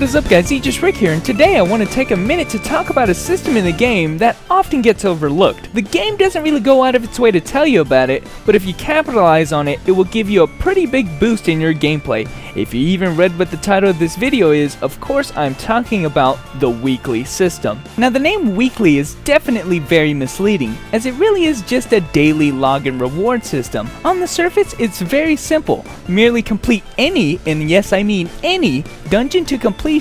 is up guys, AegisRick here, and today I want to take a minute to talk about a system in the game that often gets overlooked. The game doesn't really go out of its way to tell you about it, but if you capitalize on it, it will give you a pretty big boost in your gameplay. If you even read what the title of this video is, of course I'm talking about the weekly system. Now the name weekly is definitely very misleading, as it really is just a daily login reward system. On the surface it's very simple, merely complete any, and yes I mean any, dungeon to completion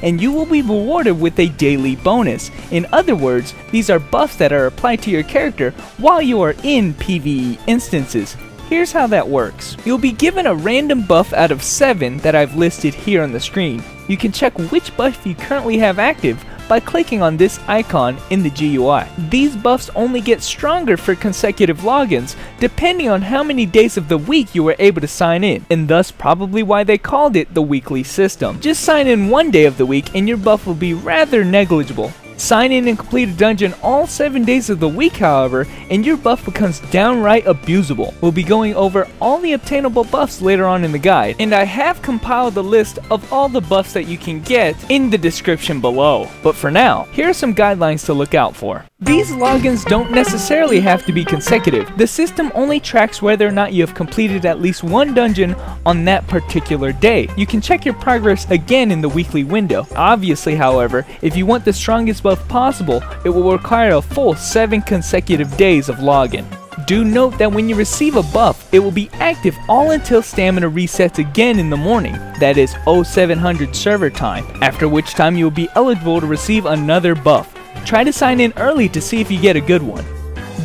and you will be rewarded with a daily bonus. In other words, these are buffs that are applied to your character while you are in PvE instances. Here's how that works. You'll be given a random buff out of 7 that I've listed here on the screen. You can check which buff you currently have active by clicking on this icon in the GUI. These buffs only get stronger for consecutive logins, depending on how many days of the week you were able to sign in, and thus probably why they called it the weekly system. Just sign in one day of the week and your buff will be rather negligible. Sign in and complete a dungeon all 7 days of the week, however, and your buff becomes downright abusable. We'll be going over all the obtainable buffs later on in the guide, and I have compiled a list of all the buffs that you can get in the description below. But for now, here are some guidelines to look out for. These logins don't necessarily have to be consecutive. The system only tracks whether or not you have completed at least one dungeon on that particular day. You can check your progress again in the weekly window. Obviously, however, if you want the strongest buff possible, it will require a full 7 consecutive days of login. Do note that when you receive a buff, it will be active all until stamina resets again in the morning, that is 0700 server time, after which time you will be eligible to receive another buff. Try to sign in early to see if you get a good one.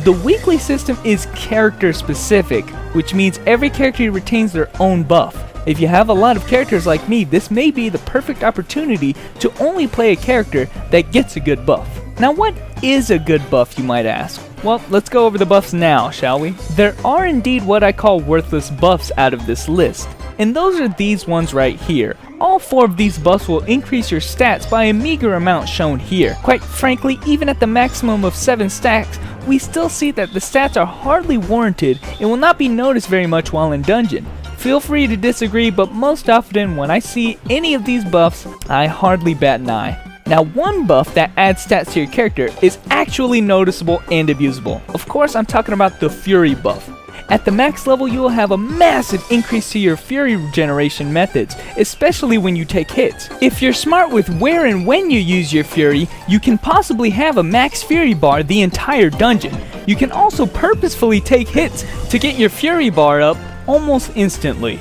The weekly system is character specific, which means every character retains their own buff. If you have a lot of characters like me, this may be the perfect opportunity to only play a character that gets a good buff. Now what is a good buff, you might ask? Well, let's go over the buffs now, shall we? There are indeed what I call worthless buffs out of this list, and those are these ones right here. All 4 of these buffs will increase your stats by a meager amount shown here. Quite frankly, even at the maximum of 7 stacks, we still see that the stats are hardly warranted and will not be noticed very much while in dungeon. Feel free to disagree, but most often when I see any of these buffs, I hardly bat an eye. Now one buff that adds stats to your character is actually noticeable and abusable. Of course I'm talking about the Fury buff. At the max level you will have a massive increase to your Fury regeneration methods, especially when you take hits. If you're smart with where and when you use your Fury, you can possibly have a max Fury bar the entire dungeon. You can also purposefully take hits to get your Fury bar up almost instantly.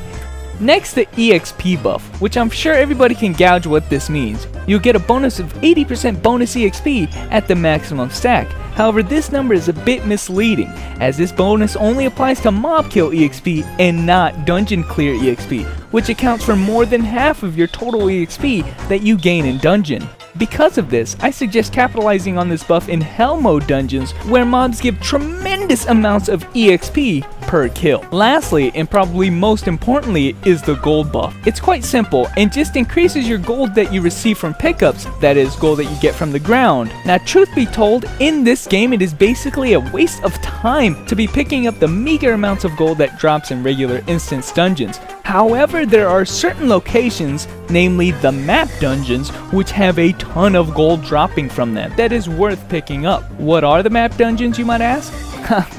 Next, the EXP buff, which I'm sure everybody can gauge what this means. You'll get a bonus of 80% bonus EXP at the maximum stack. However, this number is a bit misleading, as this bonus only applies to mob kill EXP and not dungeon clear EXP, which accounts for more than half of your total EXP that you gain in dungeon. Because of this, I suggest capitalizing on this buff in Hell mode dungeons where mobs give tremendous amounts of EXP per kill. Lastly, and probably most importantly, is the gold buff. It's quite simple and just increases your gold that you receive from pickups, that is, gold that you get from the ground. Now truth be told, in this game it is basically a waste of time to be picking up the meager amounts of gold that drops in regular instance dungeons. However, there are certain locations, namely the map dungeons, which have a ton of gold dropping from them that is worth picking up. What are the map dungeons, you might ask?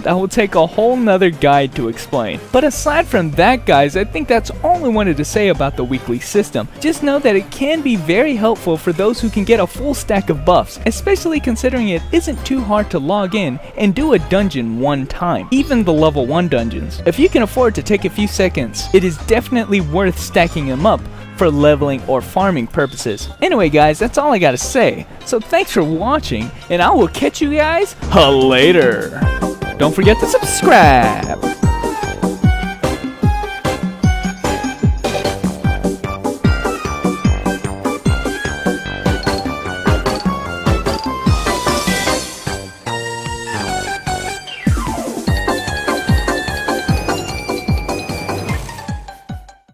That will take a whole nother guide to explain. But aside from that guys, I think that's all I wanted to say about the weekly system. Just know that it can be very helpful for those who can get a full stack of buffs, especially considering it isn't too hard to log in and do a dungeon one time, even the level 1 dungeons. If you can afford to take a few seconds, it is definitely worth stacking them up for leveling or farming purposes. Anyway guys, that's all I gotta say. So thanks for watching, and I will catch you guys later. Don't forget to subscribe.